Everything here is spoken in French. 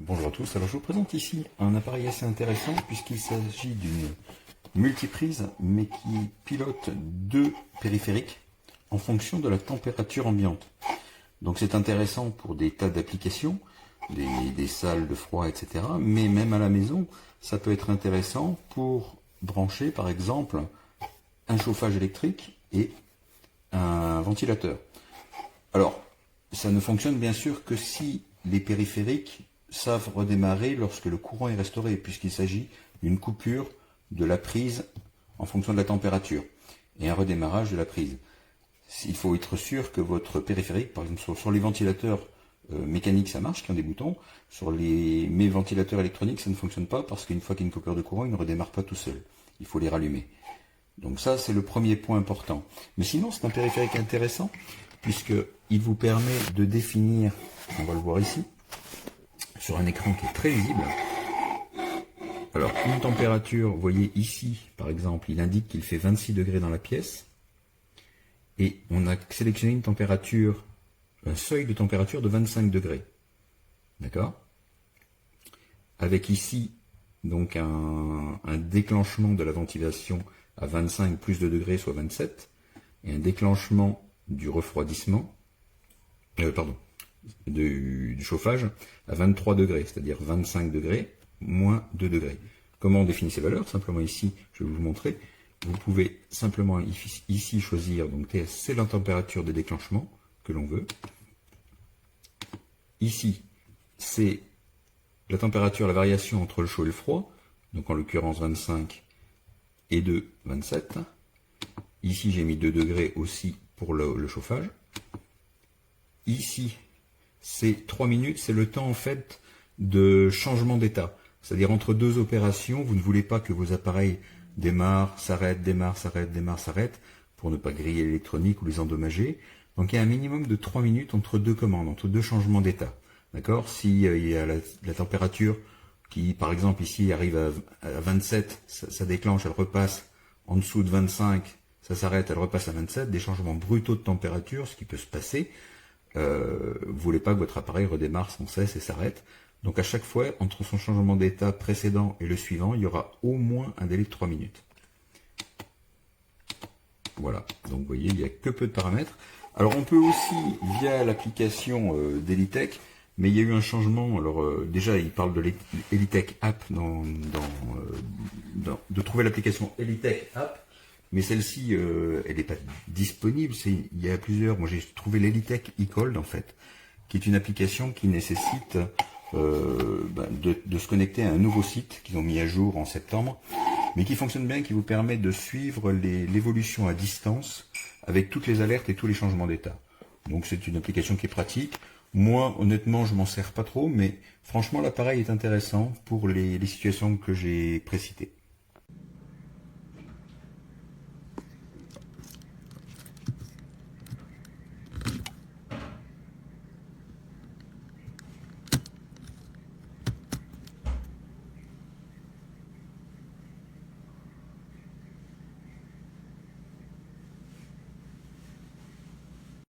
Bonjour à tous, alors je vous présente ici un appareil assez intéressant puisqu'il s'agit d'une multiprise mais qui pilote deux périphériques en fonction de la température ambiante. Donc c'est intéressant pour des tas d'applications, des salles de froid, etc. Mais même à la maison, ça peut être intéressant pour brancher par exemple un chauffage électrique et un ventilateur. Alors, ça ne fonctionne bien sûr que si les périphériques savent redémarrer lorsque le courant est restauré, puisqu'il s'agit d'une coupure de la prise en fonction de la température et un redémarrage de la prise. Il faut être sûr que votre périphérique, par exemple sur les ventilateurs mécaniques ça marche, qui ont des boutons, sur mes ventilateurs électroniques ça ne fonctionne pas parce qu'une fois qu'il y a une coupure de courant, il ne redémarre pas tout seul. Il faut les rallumer. Donc ça c'est le premier point important. Mais sinon c'est un périphérique intéressant puisqu'il vous permet de définir, on va le voir ici, sur un écran qui est très visible. Alors, une température, vous voyez ici, par exemple, il indique qu'il fait 26 degrés dans la pièce. Et on a sélectionné une température, un seuil de température de 25 degrés. D'accord? Avec ici, donc un déclenchement de la ventilation à 25 plus 2 degrés, soit 27. Et un déclenchement du refroidissement, du chauffage à 23 degrés, c'est-à-dire 25 degrés moins 2 degrés. Comment on définit ces valeurs? Simplement ici, je vais vous montrer. Vous pouvez simplement ici choisir, donc TS, c'est la température de déclenchement que l'on veut. Ici, c'est la température, la variation entre le chaud et le froid, donc en l'occurrence 25 et 2, 27. Ici, j'ai mis 2 degrés aussi pour le chauffage. Ici, c'est 3 minutes, c'est le temps en fait de changement d'état. C'est-à-dire entre deux opérations, vous ne voulez pas que vos appareils démarrent, s'arrêtent, démarrent, s'arrêtent, démarrent, s'arrêtent, pour ne pas griller l'électronique ou les endommager. Donc il y a un minimum de 3 minutes entre deux commandes, entre deux changements d'état. D'accord? Si il y a la température qui, par exemple, ici arrive à 27, ça déclenche, elle repasse en dessous de 25, ça s'arrête, elle repasse à 27, des changements brutaux de température, ce qui peut se passer. Vous ne voulez pas que votre appareil redémarre sans cesse et s'arrête. Donc à chaque fois, entre son changement d'état précédent et le suivant, il y aura au moins un délai de 3 minutes. Voilà, donc vous voyez, il n'y a que peu de paramètres. Alors on peut aussi, via l'application d'Elitech, mais il y a eu un changement. Alors déjà, il parle de l'Elitech App, de trouver l'application Elitech App. Mais celle-ci, elle n'est pas disponible. Il y a plusieurs. Moi, j'ai trouvé l'Elitech eCold, en fait, qui est une application qui nécessite de se connecter à un nouveau site qu'ils ont mis à jour en septembre, mais qui fonctionne bien, qui vous permet de suivre l'évolution à distance avec toutes les alertes et tous les changements d'état. Donc, c'est une application qui est pratique. Moi, honnêtement, je m'en sers pas trop, mais franchement, l'appareil est intéressant pour les situations que j'ai précitées.